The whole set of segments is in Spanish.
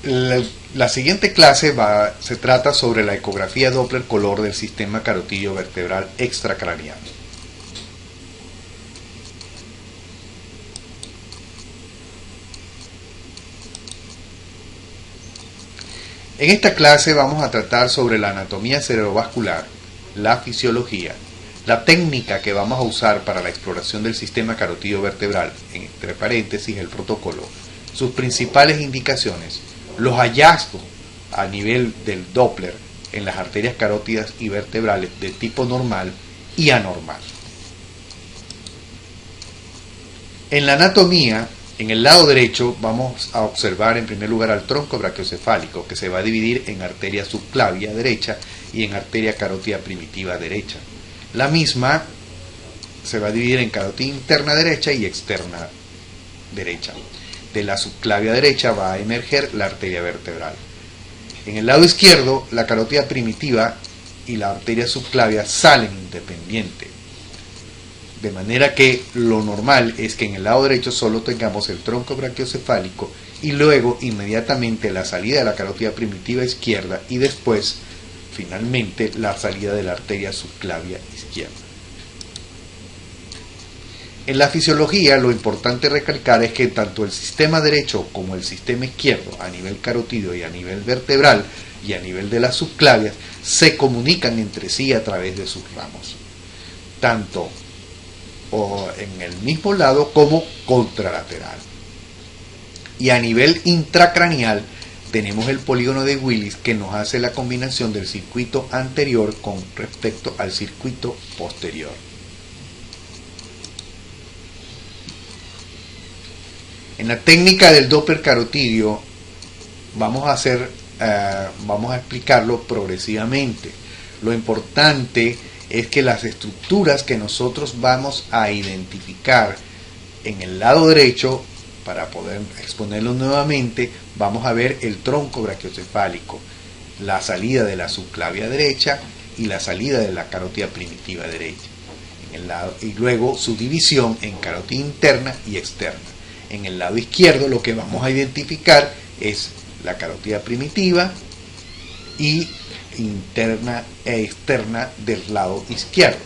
La siguiente clase se trata sobre la ecografía Doppler color del sistema carotidio vertebral extracraneal. En esta clase vamos a tratar sobre la anatomía cerebrovascular, la fisiología, la técnica que vamos a usar para la exploración del sistema carotidio vertebral, entre paréntesis el protocolo, sus principales indicaciones, los hallazgos a nivel del Doppler en las arterias carótidas y vertebrales de tipo normal y anormal. En la anatomía, en el lado derecho vamos a observar en primer lugar al tronco brachiocefálico, que se va a dividir en arteria subclavia derecha y en arteria carótida primitiva derecha. La misma se va a dividir en carótida interna derecha y externa derecha. De la subclavia derecha va a emerger la arteria vertebral. En el lado izquierdo, la carótida primitiva y la arteria subclavia salen independientes. De manera que lo normal es que en el lado derecho solo tengamos el tronco brachiocefálico y luego inmediatamente la salida de la carótida primitiva izquierda y después, finalmente, la salida de la arteria subclavia izquierda. En la fisiología, lo importante recalcar es que tanto el sistema derecho como el sistema izquierdo, a nivel carotidio y a nivel vertebral y a nivel de las subclavias, se comunican entre sí a través de sus ramos, tanto en el mismo lado como contralateral. Y a nivel intracraneal tenemos el polígono de Willis, que nos hace la combinación del circuito anterior con respecto al circuito posterior. En la técnica del Doppler carotidio vamos a explicarlo progresivamente. Lo importante es que las estructuras que nosotros vamos a identificar en el lado derecho, para poder exponerlo nuevamente, vamos a ver el tronco brachiocefálico, la salida de la subclavia derecha y la salida de la carótida primitiva derecha, y luego su división en carótida interna y externa. En el lado izquierdo lo que vamos a identificar es la carótida primitiva y interna e externa del lado izquierdo.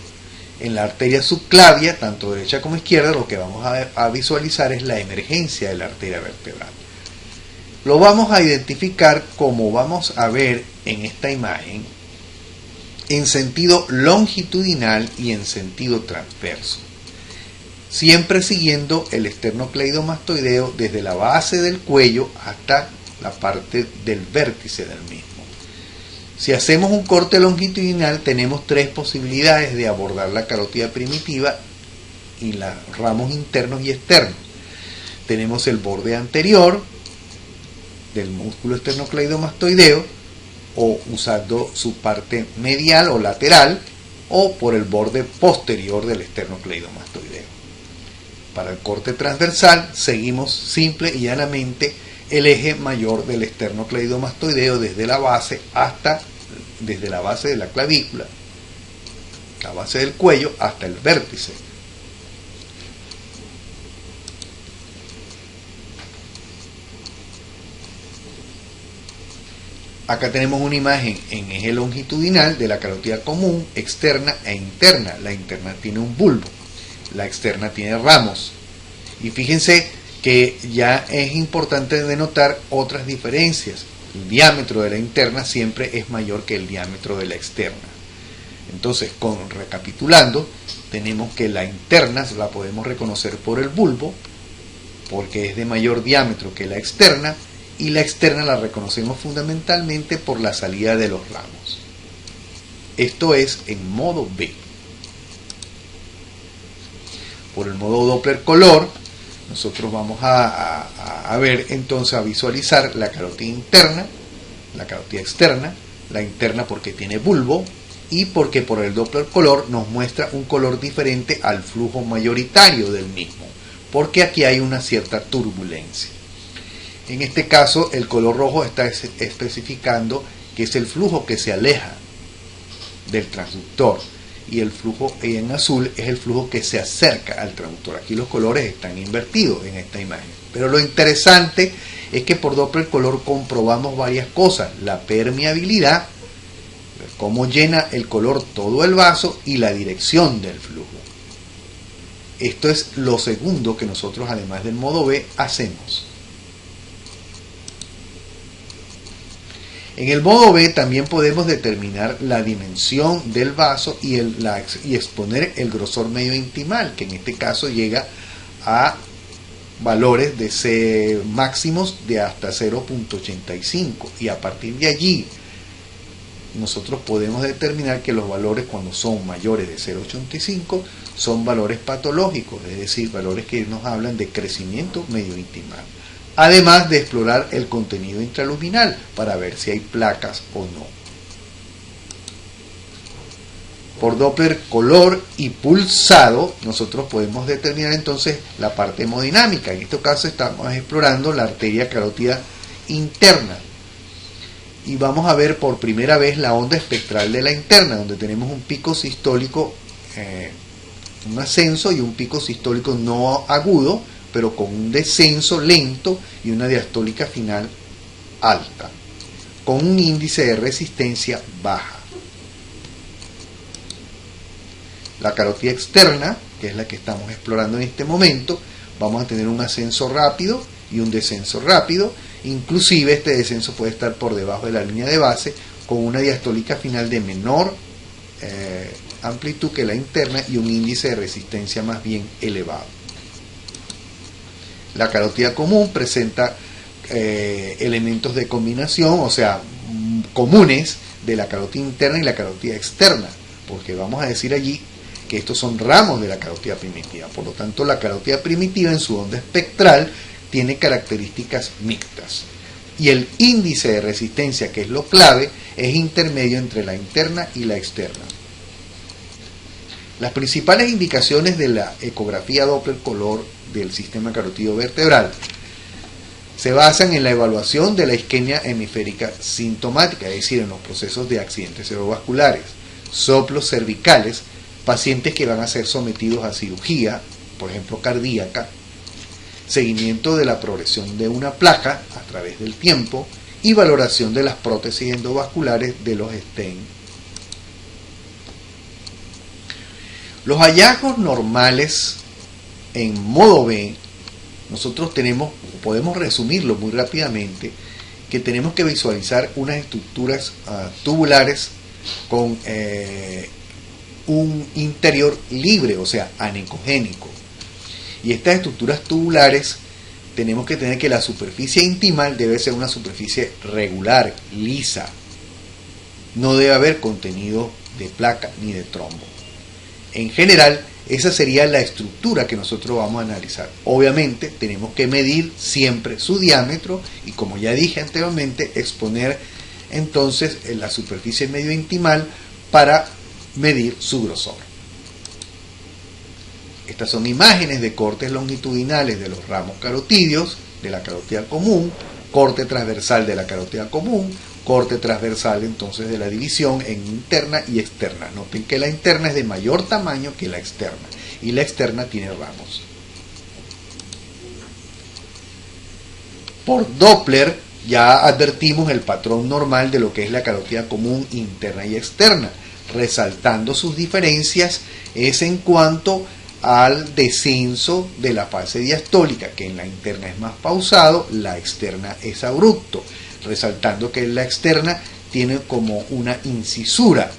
En la arteria subclavia, tanto derecha como izquierda, lo que vamos a visualizar es la emergencia de la arteria vertebral. Lo vamos a identificar, como vamos a ver en esta imagen, en sentido longitudinal y en sentido transverso, siempre siguiendo el esternocleidomastoideo desde la base del cuello hasta la parte del vértice del mismo. Si hacemos un corte longitudinal, tenemos tres posibilidades de abordar la carótida primitiva y los ramos internos y externos. Tenemos el borde anterior del músculo esternocleidomastoideo, o usando su parte medial o lateral, o por el borde posterior del esternocleidomastoideo. Para el corte transversal seguimos simple y llanamente el eje mayor del esternocleidomastoideo desde la base de la clavícula, la base del cuello, hasta el vértice. Acá tenemos una imagen en eje longitudinal de la carótida común, externa e interna. La interna tiene un bulbo, la externa tiene ramos. Y fíjense que ya es importante denotar otras diferencias. El diámetro de la interna siempre es mayor que el diámetro de la externa. Entonces, recapitulando, tenemos que la interna la podemos reconocer por el bulbo, porque es de mayor diámetro que la externa, y la externa la reconocemos fundamentalmente por la salida de los ramos. Esto es en modo B. Por el modo Doppler color, nosotros vamos a ver entonces, a visualizar la carótida interna, la carótida externa, la interna porque tiene bulbo y porque por el Doppler color nos muestra un color diferente al flujo mayoritario del mismo, porque aquí hay una cierta turbulencia. En este caso el color rojo está especificando que es el flujo que se aleja del transductor, y el flujo en azul es el flujo que se acerca al transductor. Aquí los colores están invertidos en esta imagen. Pero lo interesante es que por Doppler color comprobamos varias cosas: la permeabilidad, cómo llena el color todo el vaso, y la dirección del flujo. Esto es lo segundo que nosotros, además del modo B, hacemos. En el modo B también podemos determinar la dimensión del vaso y exponer el grosor medio intimal, que en este caso llega a valores de máximos de hasta 0.85, y a partir de allí nosotros podemos determinar que los valores, cuando son mayores de 0.85, son valores patológicos, es decir, valores que nos hablan de crecimiento medio intimal. Además de explorar el contenido intraluminal para ver si hay placas o no. Por Doppler color y pulsado nosotros podemos determinar entonces la parte hemodinámica. En este caso estamos explorando la arteria carótida interna. Y vamos a ver por primera vez la onda espectral de la interna, donde tenemos un pico sistólico, un ascenso, y un pico sistólico no agudo, pero con un descenso lento y una diastólica final alta, con un índice de resistencia baja. La carótida externa, que es la que estamos explorando en este momento, vamos a tener un ascenso rápido y un descenso rápido. Inclusive este descenso puede estar por debajo de la línea de base, con una diastólica final de menor amplitud que la interna y un índice de resistencia más bien elevado. La carótida común presenta elementos de combinación, o sea, comunes de la carótida interna y la carótida externa, porque vamos a decir allí que estos son ramos de la carótida primitiva. Por lo tanto, la carótida primitiva en su onda espectral tiene características mixtas. Y el índice de resistencia, que es lo clave, es intermedio entre la interna y la externa. Las principales indicaciones de la ecografía Doppler color del sistema carotídeo vertebral se basan en la evaluación de la isquemia hemisférica sintomática, es decir, en los procesos de accidentes cerebrovasculares, soplos cervicales, pacientes que van a ser sometidos a cirugía, por ejemplo cardíaca, seguimiento de la progresión de una placa a través del tiempo y valoración de las prótesis endovasculares de los stents. Los hallazgos normales en modo B, nosotros podemos resumirlo muy rápidamente, que tenemos que visualizar unas estructuras tubulares con un interior libre, o sea, anecogénico. Y estas estructuras tubulares tenemos que tener que la superficie intimal debe ser una superficie regular, lisa. No debe haber contenido de placa ni de trombo. En general, esa sería la estructura que nosotros vamos a analizar. Obviamente, tenemos que medir siempre su diámetro y, como ya dije anteriormente, exponer entonces la superficie medio intimal para medir su grosor. Estas son imágenes de cortes longitudinales de los ramos carotídeos de la carótida común, corte transversal de la carótida común, corte transversal entonces de la división en interna y externa. Noten que la interna es de mayor tamaño que la externa y la externa tiene ramos. Por Doppler ya advertimos el patrón normal de lo que es la carótida común interna y externa, resaltando sus diferencias es en cuanto al descenso de la fase diastólica, que en la interna es más pausado, la externa es abrupto, resaltando que la externa tiene como una incisura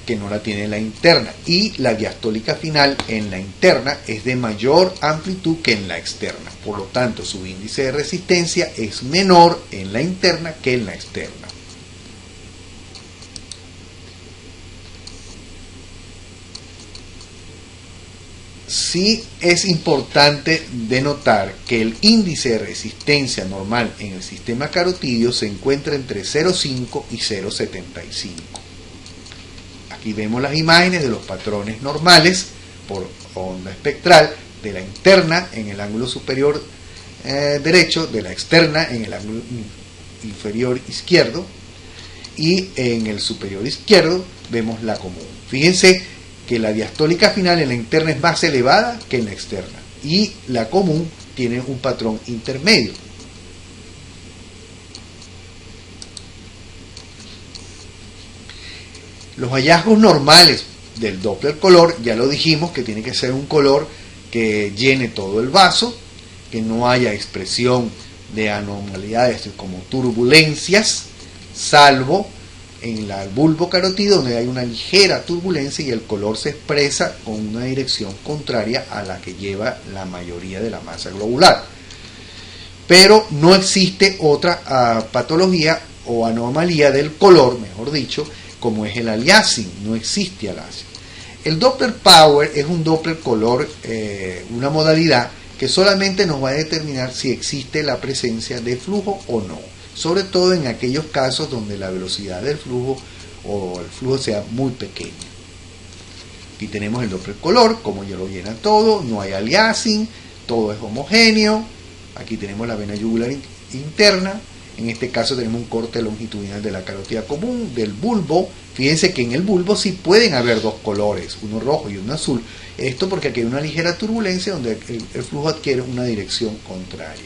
que no la tiene la interna, y la diastólica final en la interna es de mayor amplitud que en la externa, por lo tanto su índice de resistencia es menor en la interna que en la externa. Sí es importante denotar que el índice de resistencia normal en el sistema carotídeo se encuentra entre 0,5 y 0,75. Aquí vemos las imágenes de los patrones normales por onda espectral de la interna en el ángulo superior derecho, de la externa en el ángulo inferior izquierdo, y en el superior izquierdo vemos la común. Fíjense que la diastólica final en la interna es más elevada que en la externa, y la común tiene un patrón intermedio. Los hallazgos normales del Doppler color, ya lo dijimos, que tiene que ser un color que llene todo el vaso, que no haya expresión de anomalías como turbulencias, salvo en el bulbo carotídeo, donde hay una ligera turbulencia y el color se expresa con una dirección contraria a la que lleva la mayoría de la masa globular. Pero no existe otra patología o anomalía del color, mejor dicho, como es el aliasing. No existe aliasing. El Doppler Power es un Doppler color, una modalidad que solamente nos va a determinar si existe la presencia de flujo o no, sobre todo en aquellos casos donde la velocidad del flujo o el flujo sea muy pequeña. Aquí tenemos el Doppler color, como ya lo llena todo, no hay aliasing, todo es homogéneo. Aquí tenemos la vena yugular interna. En este caso tenemos un corte longitudinal de la carótida común, del bulbo. Fíjense que en el bulbo sí pueden haber dos colores, uno rojo y uno azul. Esto porque aquí hay una ligera turbulencia donde el flujo adquiere una dirección contraria.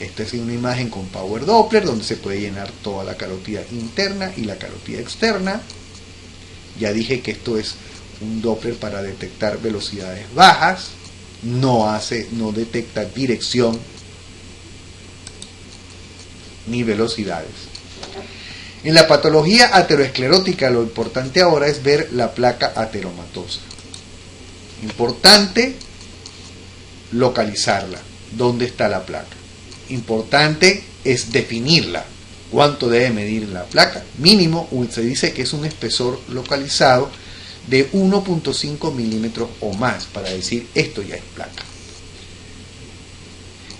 Esta es una imagen con Power Doppler donde se puede llenar toda la carótida interna y la carótida externa. Ya dije que esto es un Doppler para detectar velocidades bajas, no detecta dirección ni velocidades. En la patología ateroesclerótica lo importante ahora es ver la placa ateromatosa. Importante localizarla. ¿Dónde está la placa? Importante es definirla. ¿Cuánto debe medir la placa? Mínimo, se dice que es un espesor localizado de 1.5 milímetros o más para decir esto ya es placa.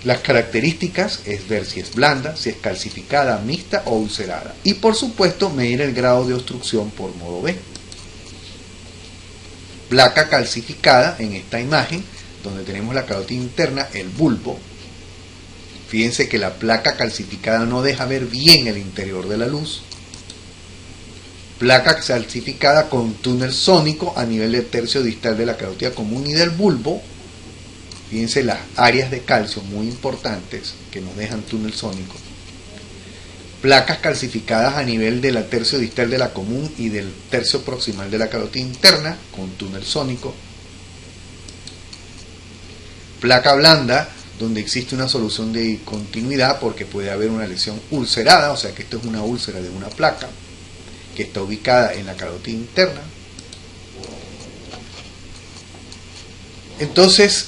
Las características es ver si es blanda, si es calcificada, mixta o ulcerada. Y por supuesto medir el grado de obstrucción por modo B. Placa calcificada en esta imagen, donde tenemos la carótida interna, el bulbo. Fíjense que la placa calcificada no deja ver bien el interior de la luz. Placa calcificada con túnel sónico a nivel del tercio distal de la carótida común y del bulbo. Fíjense las áreas de calcio muy importantes que nos dejan túnel sónico. Placas calcificadas a nivel del tercio distal de la común y del tercio proximal de la carótida interna con túnel sónico. Placa blanda, donde existe una solución de continuidad porque puede haber una lesión ulcerada, o sea que esto es una úlcera de una placa que está ubicada en la carótida interna. Entonces,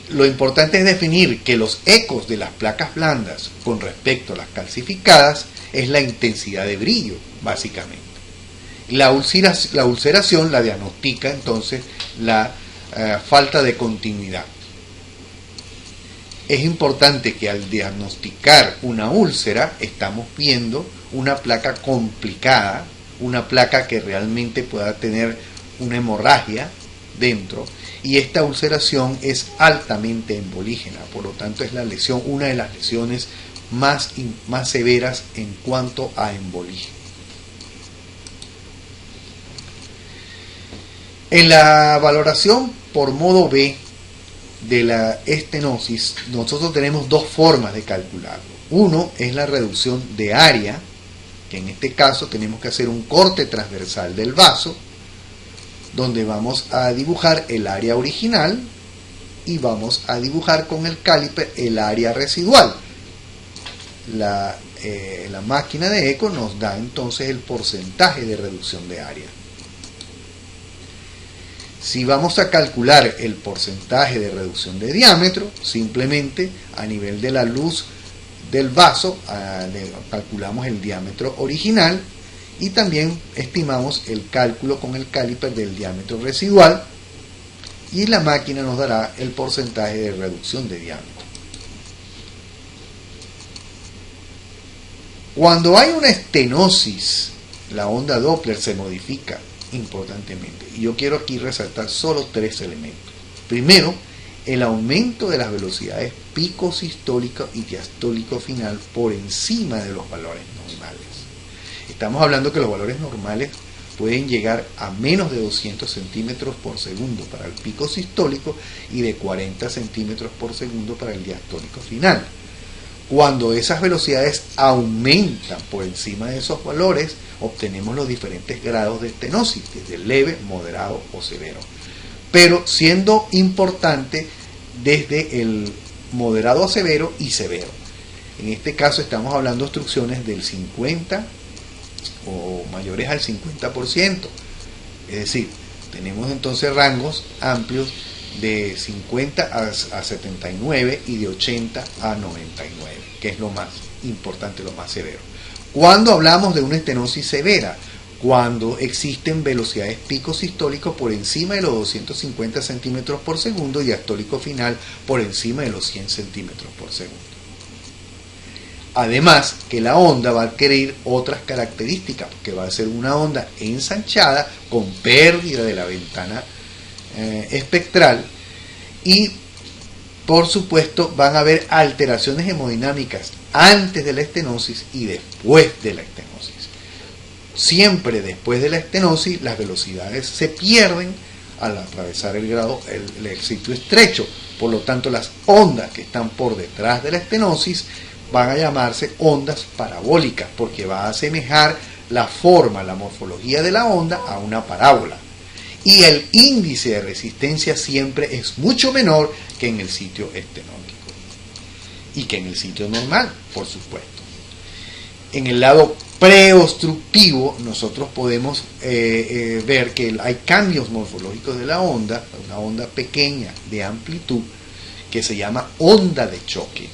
lo importante es definir que los ecos de las placas blandas con respecto a las calcificadas es la intensidad de brillo, básicamente. La ulceración la diagnostica entonces la falta de continuidad. Es importante que al diagnosticar una úlcera estamos viendo una placa complicada, una placa que realmente pueda tener una hemorragia dentro, y esta ulceración es altamente embolígena, por lo tanto es la lesión, una de las lesiones más severas en cuanto a embolia. En la valoración por modo B de la estenosis, nosotros tenemos dos formas de calcularlo. Uno es la reducción de área, que en este caso tenemos que hacer un corte transversal del vaso, donde vamos a dibujar el área original y vamos a dibujar con el caliper el área residual. La máquina de eco nos da entonces el porcentaje de reducción de área. Si vamos a calcular el porcentaje de reducción de diámetro, simplemente a nivel de la luz del vaso calculamos el diámetro original y también estimamos el cálculo con el caliper del diámetro residual, y la máquina nos dará el porcentaje de reducción de diámetro. Cuando hay una estenosis, la onda Doppler se modifica importantemente, y yo quiero aquí resaltar solo tres elementos. Primero, el aumento de las velocidades pico sistólico y diastólico final por encima de los valores normales. Estamos hablando que los valores normales pueden llegar a menos de 200 centímetros por segundo para el pico sistólico y de 40 centímetros por segundo para el diastólico final. Cuando esas velocidades aumentan por encima de esos valores, obtenemos los diferentes grados de estenosis, desde leve, moderado o severo. Pero siendo importante desde el moderado a severo y severo. En este caso estamos hablando de obstrucciones del 50 o mayores al 50%. Es decir, tenemos entonces rangos amplios de 50 a 79 y de 80 a 99, que es lo más importante, lo más severo. Cuando hablamos de una estenosis severa, cuando existen velocidades pico sistólico por encima de los 250 centímetros por segundo y diastólico final por encima de los 100 centímetros por segundo. Además que la onda va a adquirir otras características, porque va a ser una onda ensanchada con pérdida de la ventana espectral, y por supuesto van a haber alteraciones hemodinámicas antes de la estenosis y después de la estenosis. Siempre después de la estenosis las velocidades se pierden al atravesar el sitio estrecho. Por lo tanto, las ondas que están por detrás de la estenosis van a llamarse ondas parabólicas, porque va a asemejar la forma, la morfología de la onda a una parábola. Y el índice de resistencia siempre es mucho menor que en el sitio estenótico y que en el sitio normal, por supuesto. En el lado preobstructivo nosotros podemos ver que hay cambios morfológicos de la onda, una onda pequeña de amplitud que se llama onda de choque.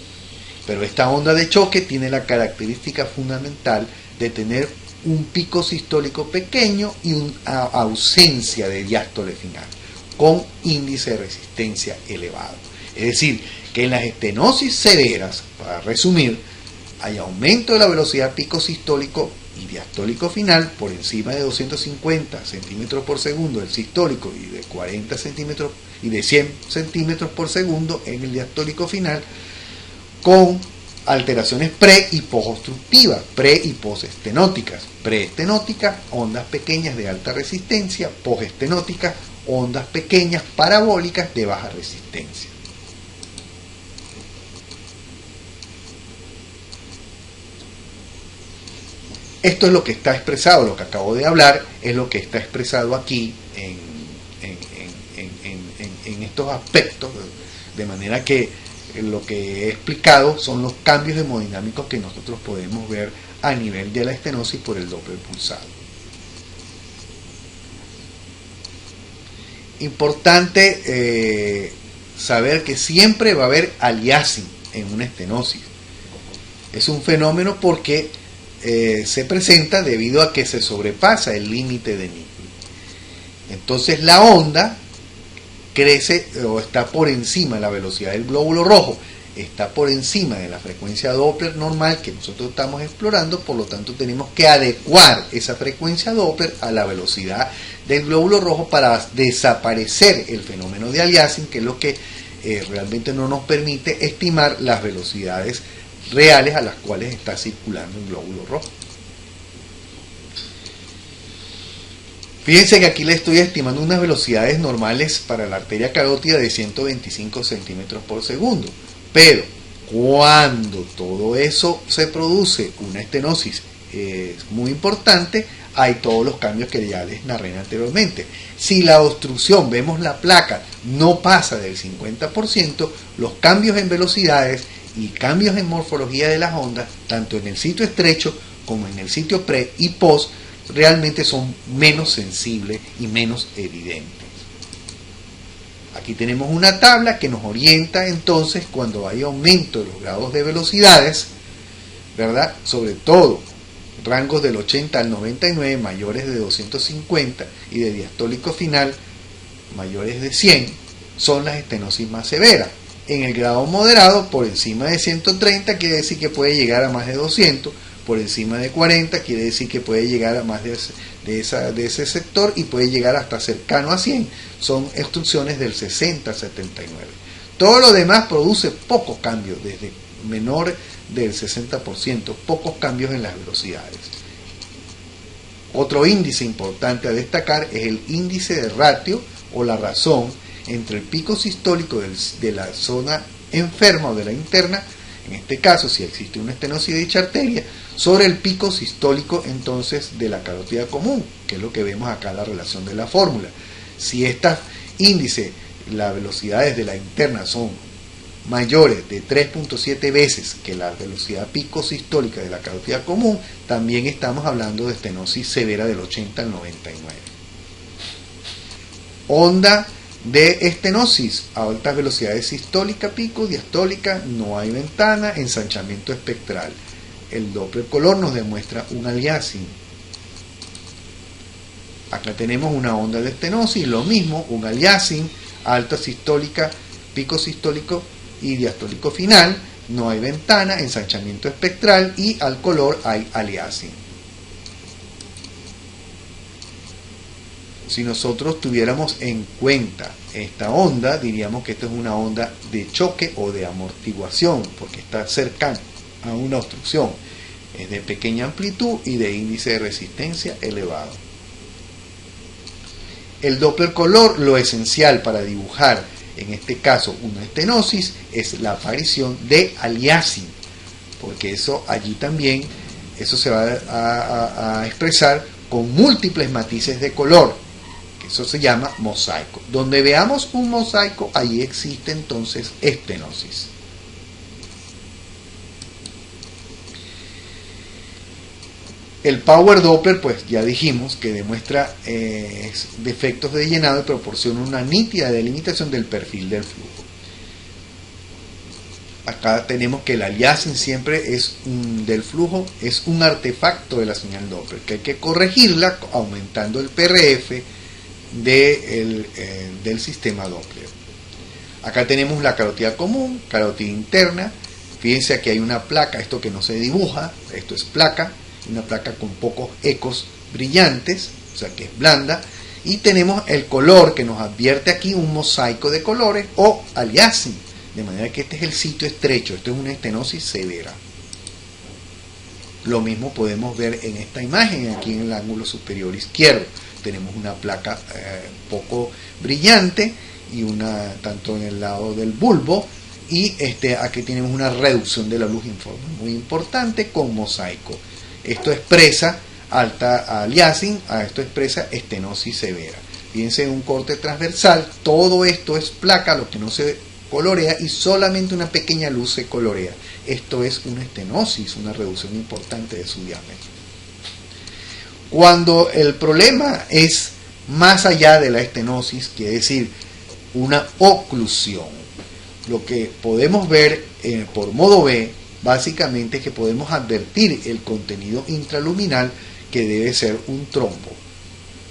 Pero esta onda de choque tiene la característica fundamental de tener un pico sistólico pequeño y una ausencia de diástole final, con índice de resistencia elevado. Es decir, que en las estenosis severas, para resumir, hay aumento de la velocidad pico sistólico y diastólico final por encima de 250 centímetros por segundo del sistólico y de 40 centímetros y de 100 centímetros por segundo en el diastólico final, con alteraciones pre y posobstructivas, pre y postestenóticas. Preestenóticas, ondas pequeñas de alta resistencia; postestenóticas, ondas pequeñas parabólicas de baja resistencia. Esto es lo que está expresado, lo que acabo de hablar es lo que está expresado aquí en estos aspectos, de manera que lo que he explicado son los cambios hemodinámicos que nosotros podemos ver a nivel de la estenosis por el Doppler pulsado. Importante saber que siempre va a haber aliasing en una estenosis. Es un fenómeno porque se presenta debido a que se sobrepasa el límite de Nicolai. Entonces la onda crece o está por encima de la velocidad del glóbulo rojo, está por encima de la frecuencia Doppler normal que nosotros estamos explorando. Por lo tanto tenemos que adecuar esa frecuencia Doppler a la velocidad del glóbulo rojo para desaparecer el fenómeno de aliasing, que es lo que realmente no nos permite estimar las velocidades reales a las cuales está circulando un glóbulo rojo. Fíjense que aquí le estoy estimando unas velocidades normales para la arteria carótida de 125 centímetros por segundo, pero cuando todo eso se produce, una estenosis es muy importante, hay todos los cambios que ya les narré anteriormente. Si la obstrucción, vemos la placa, no pasa del 50%, los cambios en velocidades y cambios en morfología de las ondas, tanto en el sitio estrecho como en el sitio pre y post, realmente son menos sensibles y menos evidentes. Aquí tenemos una tabla que nos orienta entonces cuando hay aumento de los grados de velocidades, ¿verdad? Sobre todo rangos del 80 al 99 mayores de 250 y de diastólico final mayores de 100 son las estenosis más severas. En el grado moderado, por encima de 130 quiere decir que puede llegar a más de 200, por encima de 40 quiere decir que puede llegar a más de ese sector y puede llegar hasta cercano a 100. Son obstrucciones del 60 a 79. Todo lo demás produce pocos cambios, desde menor del 60%, pocos cambios en las velocidades. Otro índice importante a destacar es el índice de ratio o la razón entre el pico sistólico de la zona enferma o de la interna, en este caso si existe una estenosis de dicha arteria, sobre el pico sistólico entonces de la carótida común, que es lo que vemos acá en la relación de la fórmula. Si estas índices, las velocidades de la interna son mayores de 3.7 veces que la velocidad pico sistólica de la carótida común, también estamos hablando de estenosis severa del 80 al 99. Onda de estenosis a altas velocidades sistólica, pico, diastólica, no hay ventana, ensanchamiento espectral. El Doppler color nos demuestra un aliasing. Acá tenemos una onda de estenosis, lo mismo, un aliasing, alta sistólica, pico sistólico y diastólico final, no hay ventana, ensanchamiento espectral y al color hay aliasing. Si nosotros tuviéramos en cuenta esta onda, diríamos que esta es una onda de choque o de amortiguación, porque está cercana a una obstrucción. Es de pequeña amplitud y de índice de resistencia elevado. El Doppler color, lo esencial para dibujar, en este caso, una estenosis, es la aparición de aliasing, porque eso allí también, eso se va a expresar con múltiples matices de color. Eso se llama mosaico. Donde veamos un mosaico, ahí existe entonces estenosis. El Power Doppler, pues ya dijimos que demuestra defectos de llenado y proporciona una nítida delimitación del perfil del flujo. Acá tenemos que el aliasing siempre es del flujo, es un artefacto de la señal Doppler, que hay que corregirla aumentando el PRF del sistema Doppler. Acá tenemos la carótida común, carótida interna. Fíjense, aquí hay una placa, esto que no se dibuja, esto es placa, una placa con pocos ecos brillantes, o sea que es blanda, y tenemos el color que nos advierte aquí un mosaico de colores o aliasing, de manera que este es el sitio estrecho, esto es una estenosis severa. Lo mismo podemos ver en esta imagen, aquí en el ángulo superior izquierdo. Tenemos una placa poco brillante y una tanto en el lado del bulbo, y aquí tenemos una reducción de la luz en forma muy importante con mosaico. Esto expresa alta aliasing, esto expresa estenosis severa. Fíjense en un corte transversal, todo esto es placa, lo que no se colorea, y solamente una pequeña luz se colorea. Esto es una estenosis, una reducción importante de su diámetro. Cuando el problema es más allá de la estenosis, quiere decir una oclusión, lo que podemos ver por modo B, básicamente es que podemos advertir el contenido intraluminal, que debe ser un trombo,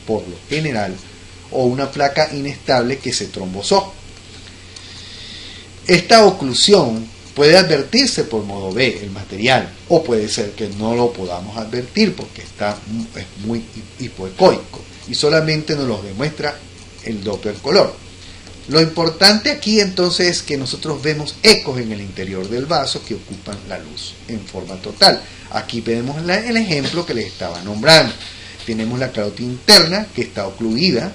por lo general, o una placa inestable que se trombosó. Esta oclusión puede advertirse por modo B, el material, o puede ser que no lo podamos advertir porque es muy hipoecoico y solamente nos lo demuestra el Doppler color. Lo importante aquí entonces es que nosotros vemos ecos en el interior del vaso que ocupan la luz en forma total. Aquí vemos el ejemplo que les estaba nombrando. Tenemos la carótida interna que está ocluida,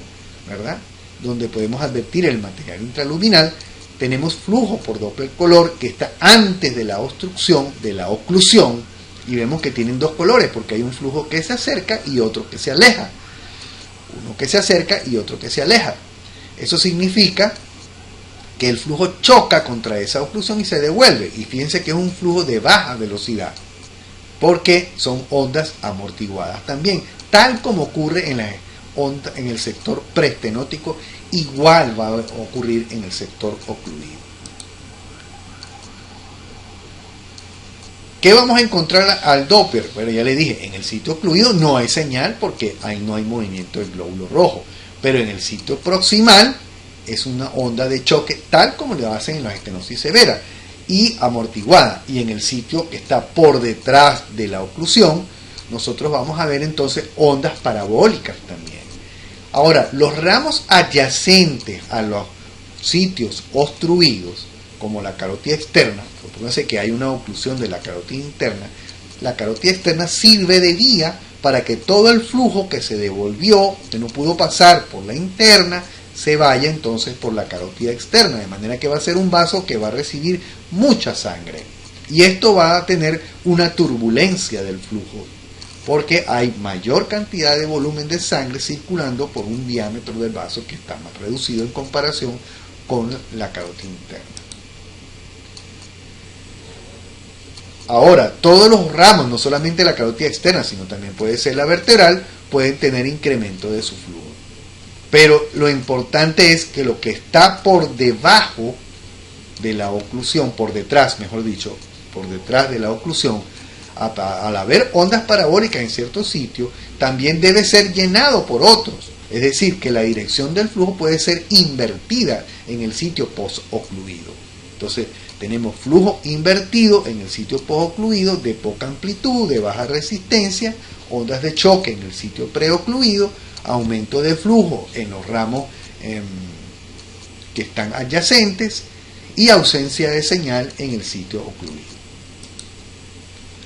¿verdad?, donde podemos advertir el material intraluminal. Tenemos flujo por Doppler color que está antes de la obstrucción, de la oclusión, y vemos que tienen dos colores porque hay un flujo que se acerca y otro que se aleja. Uno que se acerca y otro que se aleja. Eso significa que el flujo choca contra esa oclusión y se devuelve. Y fíjense que es un flujo de baja velocidad, porque son ondas amortiguadas también, tal como ocurre en el sector preestenótico, igual va a ocurrir en el sector ocluido. ¿Qué vamos a encontrar al Doppler? Bueno, ya le dije, en el sitio ocluido no hay señal porque ahí no hay movimiento del glóbulo rojo, pero en el sitio proximal es una onda de choque, tal como lo hacen en la estenosis severa, y amortiguada. Y en el sitio que está por detrás de la oclusión, nosotros vamos a ver entonces ondas parabólicas también. Ahora, los ramos adyacentes a los sitios obstruidos, como la carótida externa, supóngase que hay una oclusión de la carótida interna, la carótida externa sirve de vía para que todo el flujo que se devolvió, que no pudo pasar por la interna, se vaya entonces por la carótida externa, de manera que va a ser un vaso que va a recibir mucha sangre. Y esto va a tener una turbulencia del flujo, porque hay mayor cantidad de volumen de sangre circulando por un diámetro del vaso que está más reducido en comparación con la carótida interna. Ahora, todos los ramos, no solamente la carótida externa, sino también puede ser la vertebral, pueden tener incremento de su flujo. Pero lo importante es que lo que está por debajo de la oclusión, por detrás, mejor dicho, por detrás de la oclusión, al haber ondas parabólicas en ciertos sitios, también debe ser llenado por otros. Es decir, que la dirección del flujo puede ser invertida en el sitio posocluido. Entonces, tenemos flujo invertido en el sitio posocluido de poca amplitud, de baja resistencia, ondas de choque en el sitio preocluido, aumento de flujo en los ramos que están adyacentes y ausencia de señal en el sitio ocluido.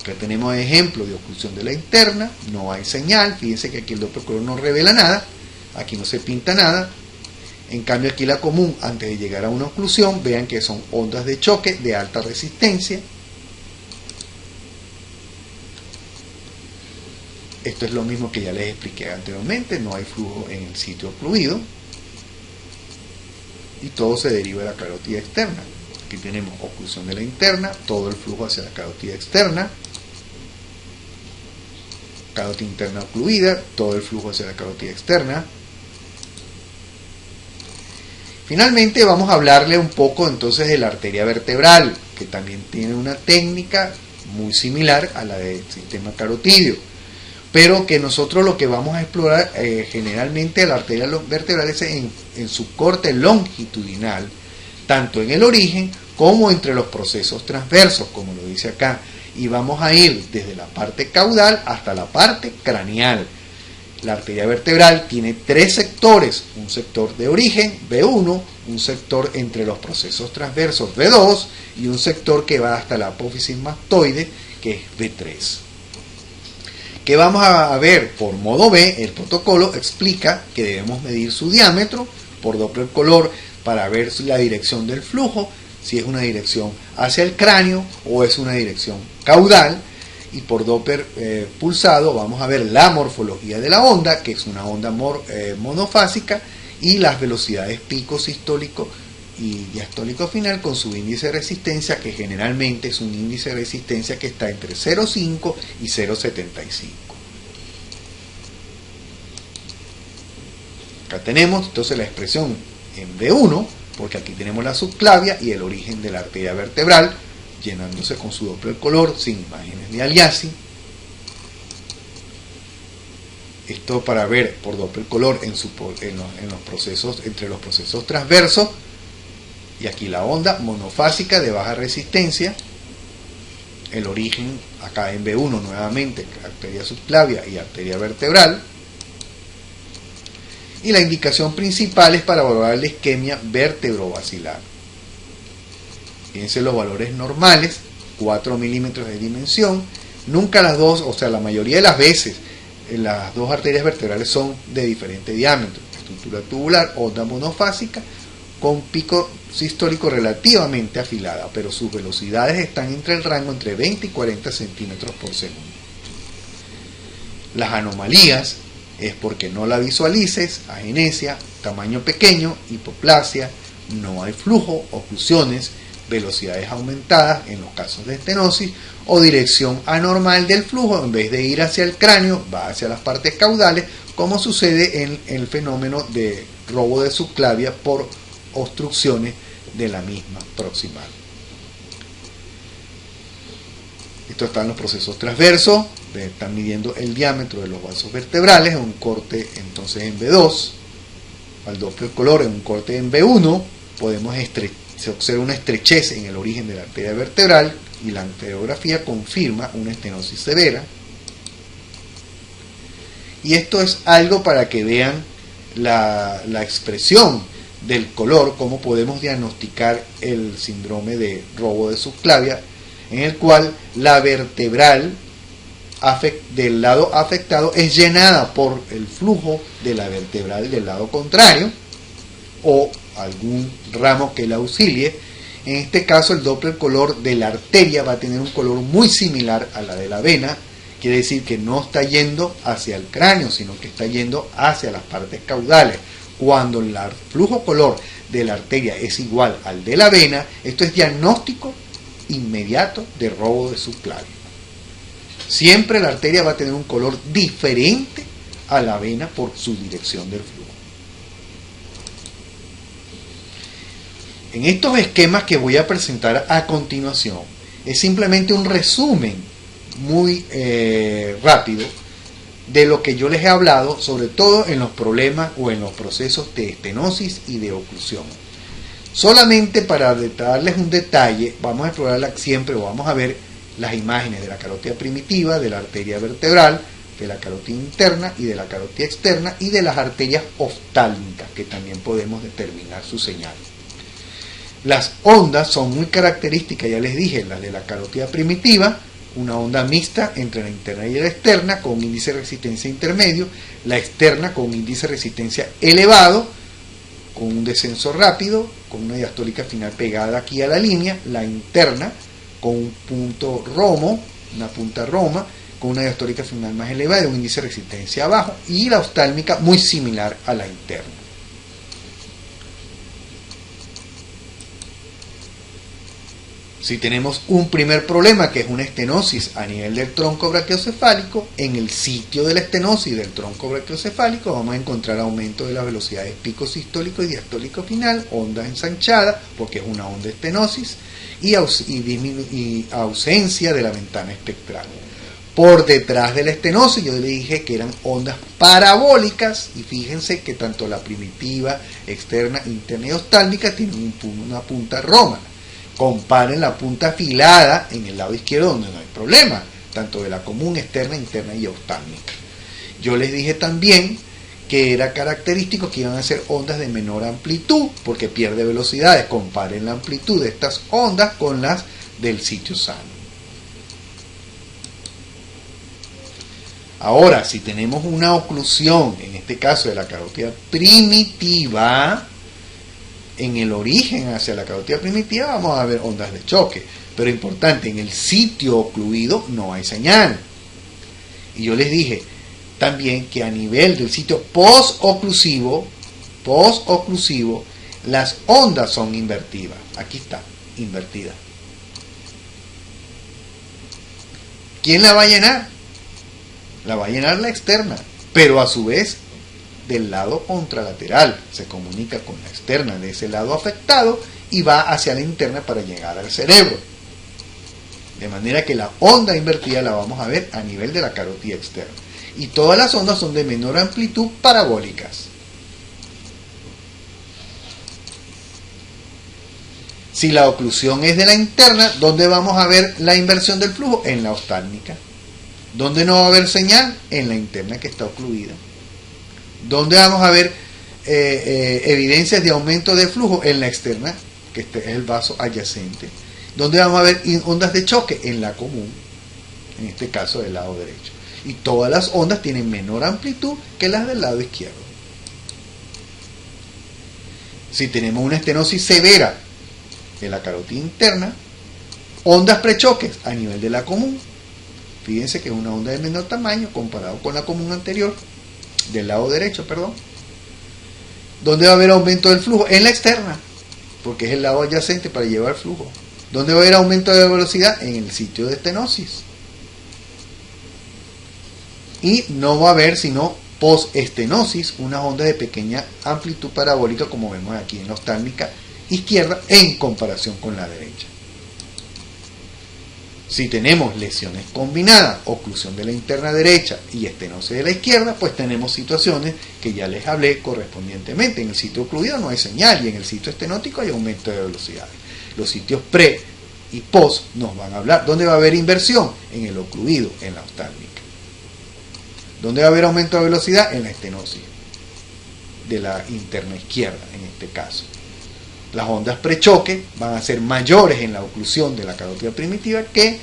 Acá tenemos ejemplo de oclusión de la interna, no hay señal, fíjense que aquí el Doppler color no revela nada, aquí no se pinta nada. En cambio aquí la común, antes de llegar a una oclusión, vean que son ondas de choque de alta resistencia. Esto es lo mismo que ya les expliqué anteriormente, no hay flujo en el sitio ocluido y todo se deriva de la carótida externa. Aquí tenemos oclusión de la interna, todo el flujo hacia la carótida externa, carótida interna ocluida, todo el flujo hacia la carótida externa. Finalmente vamos a hablarle un poco entonces de la arteria vertebral, que también tiene una técnica muy similar a la del sistema carotídeo, pero que nosotros lo que vamos a explorar generalmente la arteria vertebral es en su corte longitudinal, tanto en el origen como entre los procesos transversos, como lo dice acá, y vamos a ir desde la parte caudal hasta la parte craneal. La arteria vertebral tiene tres sectores, un sector de origen, V1, un sector entre los procesos transversos, V2, y un sector que va hasta la apófisis mastoide, que es V3. ¿Qué vamos a ver? Por modo B, el protocolo explica que debemos medir su diámetro por Doppler color para ver la dirección del flujo, si es una dirección hacia el cráneo o es una dirección caudal. Y por Doppler pulsado vamos a ver la morfología de la onda, que es una onda monofásica, y las velocidades pico sistólico y diastólico final con su índice de resistencia, que generalmente es un índice de resistencia que está entre 0,5 y 0,75. Acá tenemos entonces la expresión en V1, porque aquí tenemos la subclavia y el origen de la arteria vertebral, llenándose con su Doppler color sin imágenes de aliasing. Esto para ver por Doppler color en los procesos, entre los procesos transversos, y aquí la onda monofásica de baja resistencia, el origen acá en V1 nuevamente, arteria subclavia y arteria vertebral, y la indicación principal es para valorar la isquemia vertebrovascular. Fíjense los valores normales, 4 milímetros de dimensión. Nunca las dos, o sea, la mayoría de las veces, las dos arterias vertebrales son de diferente diámetro. Estructura tubular, onda monofásica, con pico sistólico relativamente afilada, pero sus velocidades están entre el rango entre 20 y 40 centímetros por segundo. Las anomalías es porque no la visualices, agenesia, tamaño pequeño, hipoplasia, no hay flujo, oclusiones, velocidades aumentadas en los casos de estenosis o dirección anormal del flujo, en vez de ir hacia el cráneo va hacia las partes caudales, como sucede en el fenómeno de robo de subclavia por obstrucciones de la misma proximal. Esto está en los procesos transversos, están midiendo el diámetro de los vasos vertebrales en un corte entonces en V2, al Doppler color en un corte en V1, podemos se observa una estrechez en el origen de la arteria vertebral y la angiografía confirma una estenosis severa. Y esto es algo para que vean la expresión del color, cómo podemos diagnosticar el síndrome de robo de subclavia, en el cual la vertebral del lado afectado es llenada por el flujo de la vertebral del lado contrario o algún ramo que la auxilie. En este caso el Doppler color de la arteria va a tener un color muy similar a la de la vena, quiere decir que no está yendo hacia el cráneo, sino que está yendo hacia las partes caudales. Cuando el flujo color de la arteria es igual al de la vena, esto es diagnóstico inmediato de robo de subclavio. Siempre la arteria va a tener un color diferente a la vena por su dirección del flujo. En estos esquemas que voy a presentar a continuación, es simplemente un resumen muy rápido de lo que yo les he hablado, sobre todo en los problemas o en los procesos de estenosis y de oclusión. Solamente para darles un detalle, vamos a explorarla siempre, o vamos a ver las imágenes de la carótida primitiva, de la arteria vertebral, de la carótida interna y de la carótida externa, y de las arterias oftálmicas, que también podemos determinar su señal. Las ondas son muy características, ya les dije, las de la carótida primitiva, una onda mixta entre la interna y la externa con un índice de resistencia intermedio, la externa con un índice de resistencia elevado, con un descenso rápido, con una diastólica final pegada aquí a la línea, la interna con un punto romo, una punta roma, con una diastólica final más elevada y un índice de resistencia bajo, y la oftálmica muy similar a la interna. Si tenemos un primer problema, que es una estenosis a nivel del tronco brachiocefálico, en el sitio de la estenosis del tronco brachiocefálico vamos a encontrar aumento de las velocidades pico sistólico y diastólico final, onda ensanchada, porque es una onda estenosis, y ausencia de la ventana espectral. Por detrás de la estenosis, yo le dije que eran ondas parabólicas, y fíjense que tanto la primitiva, externa, interna y oftálmica tienen una punta roma. Comparen la punta afilada en el lado izquierdo, donde no hay problema, tanto de la común, externa, interna y oftálmica. Yo les dije también que era característico que iban a ser ondas de menor amplitud, porque pierde velocidades. Comparen la amplitud de estas ondas con las del sitio sano. Ahora, si tenemos una oclusión, en este caso de la carótida primitiva, en el origen hacia la carótida primitiva vamos a ver ondas de choque, pero importante, en el sitio ocluido no hay señal. Y yo les dije también que a nivel del sitio post-oclusivo, las ondas son invertidas. Aquí está, invertida. ¿Quién la va a llenar? La va a llenar la externa, pero a su vez del lado contralateral, se comunica con la externa de ese lado afectado y va hacia la interna para llegar al cerebro. De manera que la onda invertida la vamos a ver a nivel de la carótida externa. Y todas las ondas son de menor amplitud, parabólicas. Si la oclusión es de la interna, ¿dónde vamos a ver la inversión del flujo? En la oftálmica. ¿Dónde no va a haber señal? En la interna, que está ocluida. ¿Dónde vamos a ver evidencias de aumento de flujo? En la externa, que este es el vaso adyacente. ¿Dónde vamos a ver ondas de choque? En la común, en este caso del lado derecho. Y todas las ondas tienen menor amplitud que las del lado izquierdo. Si tenemos una estenosis severa de la carótida interna, ondas prechoques a nivel de la común. Fíjense que es una onda de menor tamaño comparado con la común anterior, del lado derecho, perdón. ¿Dónde va a haber aumento del flujo? En la externa, porque es el lado adyacente para llevar flujo. ¿Dónde va a haber aumento de velocidad? En el sitio de estenosis. Y no va a haber sino post-estenosis unas ondas de pequeña amplitud parabólica, como vemos aquí en la oftálmica izquierda, en comparación con la derecha. Si tenemos lesiones combinadas, oclusión de la interna derecha y estenosis de la izquierda, pues tenemos situaciones que ya les hablé correspondientemente. En el sitio ocluido no hay señal y en el sitio estenótico hay aumento de velocidades. Los sitios pre y post nos van a hablar. ¿Dónde va a haber inversión? En el ocluido, en la oftálmica. ¿Dónde va a haber aumento de velocidad? En la estenosis de la interna izquierda, en este caso. Las ondas prechoque van a ser mayores en la oclusión de la carótida primitiva que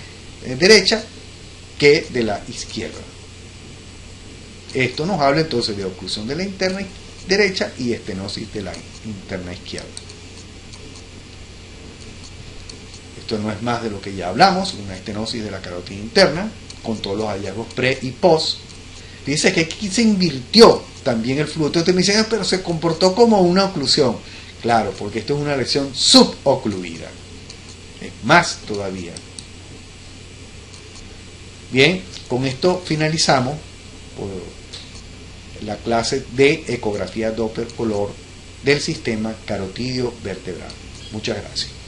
derecha que de la izquierda. Esto nos habla entonces de oclusión de la interna derecha y estenosis de la interna izquierda. Esto no es más de lo que ya hablamos, una estenosis de la carótida interna, con todos los hallazgos pre y post. Dice que aquí se invirtió también el flujo de triglicéridos, pero se comportó como una oclusión. Claro, porque esto es una lesión subocluida. Más todavía. Bien, con esto finalizamos la clase de ecografía Doppler color del sistema carotidio vertebral. Muchas gracias.